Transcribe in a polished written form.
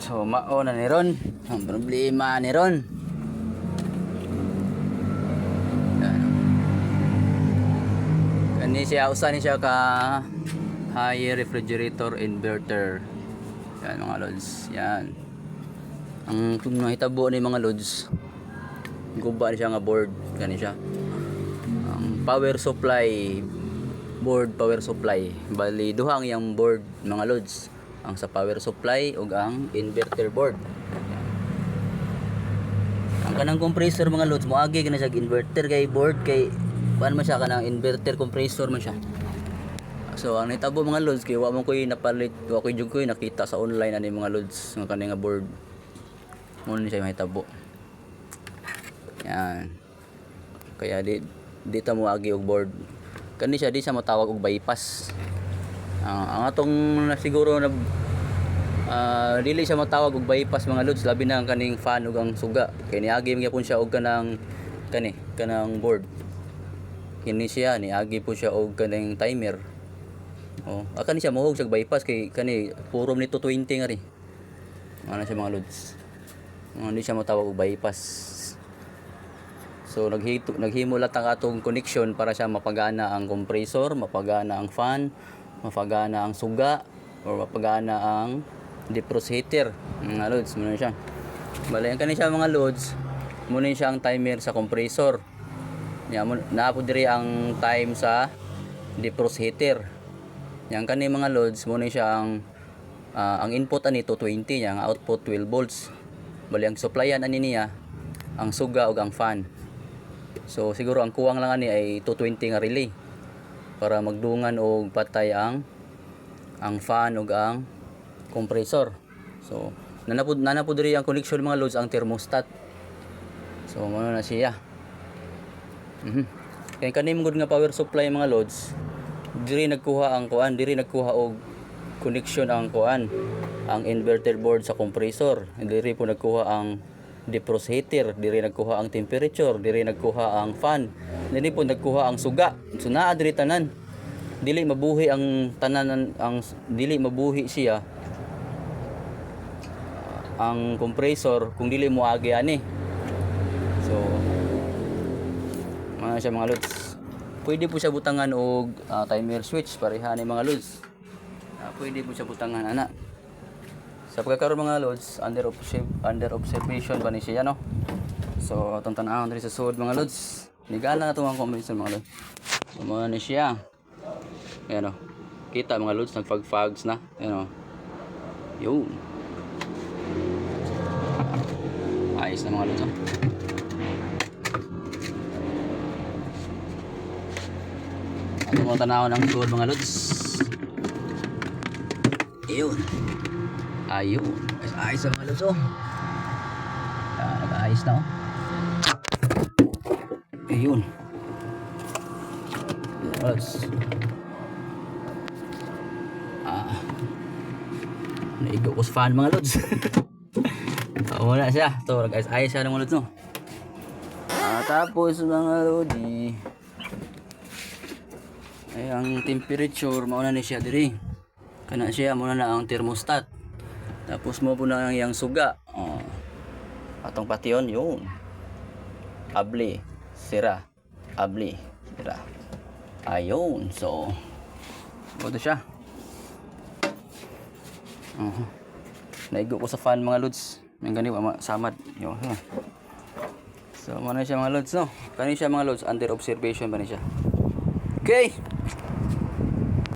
So mao na ni ron ang problema ni ron. Kani siya usa ni siya ka high refrigerator inverter. Yan mga lods, yan. Ang kung nahitabo ni mga lods, guba ni siya nga board kani siya. Ang power supply board, power supply. Bali duha ang iyang board mga lods. Ang sa power supply ug ang inverter board. Ang kanang compressor mga lods moagi kana siya inverter kay board kay kuan man siya kanang inverter compressor man siya. So ang nitabo mga lods kay wa man koy napalit, wa koy jud koy nakita sa online ani mga lods nga kani nga board. Mo ni siya mahitabo. Yan. Kaya di ta mo agi og board. Kani siya di siya matawag og bypass. Ang atong siguro na dili siya matawag og bypass mga lods labi na ang kaning fan ug ang suga. Kay niagi man gyapon siya og kanang kanang board. Kini siya niagi po siya og kanang timer. Oh, kani siya mohog siya bypass kay kani puro nito 20 nga ri. Ano siya mga lods. Hindi siya matawag og bypass. So naghimo lang ang atong connection para siya mapagana ang compressor, mapagana ang fan, mapagana ang suga or mapagana ang defrost heater. Mga loads, muna siya. Bali ang kani siya mga loads, muna siya ang timer sa compressor. Naa po diri ang time sa defrost heater. Yang kani mga loads, muna siya ang input ani 220 niya, ang output 12 volts. Bali ang supplyan ani niya ang suga ug ang fan. So siguro ang kuwang lang ani ay 220 nga relay para magdungan og patay ang fan ug ang compressor. So nanapod diri ang connection mga loads ang thermostat. So mao na siya. Kay kanim gud nga power supply mga loads, diri nagkuha ang kuan, diri nagkuha og connection ang kuan, ang inverter board sa compressor. Diri po nagkuha ang defrost heater, diri nagkuha ang temperature, diri nagkuha ang fan, diri po nagkuha ang suga. So naa diri tanan. Dili mabuhi ang tanan, ang dili mabuhi siya ang compressor kung dili mo agi ani. So mga siya mga loads. Pwede po siya butangan og timer switch pareha ni mga loads. Pwede po siya butangan ana. Sa pagkakaroon mga loads, under observation pa ni siya, no? So, itong tanahon dito sa suod mga loads. Nigala na itong compressor mga loads. So, muna ni siya. Ayan o. Kita mga loads, nagpag-fogs na. Ayan o. Yun. Ayos na mga loads o. Itong mga tanahon ng suod mga loads. Yun. Ayun, ayos ang mga lods oh. Nag-aayos na oh. Ayun. Lods. Naigo ko sa fan mga lods. Wala siya. Ito, nag-ayos siya ng mga lods no. Tapos mga lodi. Ay, ang temperature, mauna na siya diri. Kana siya, muna na ang thermostat. Tapos mo po na yung suga. Atong pation yun. Abli, sira. Abli, sira. Ayun. So, ito siya. Naigo ko sa fan mga lods. Yung ganito, samad. Yun. So, mana siya mga lods, no? Kani siya mga lods, under observation pa ni siya. Okay.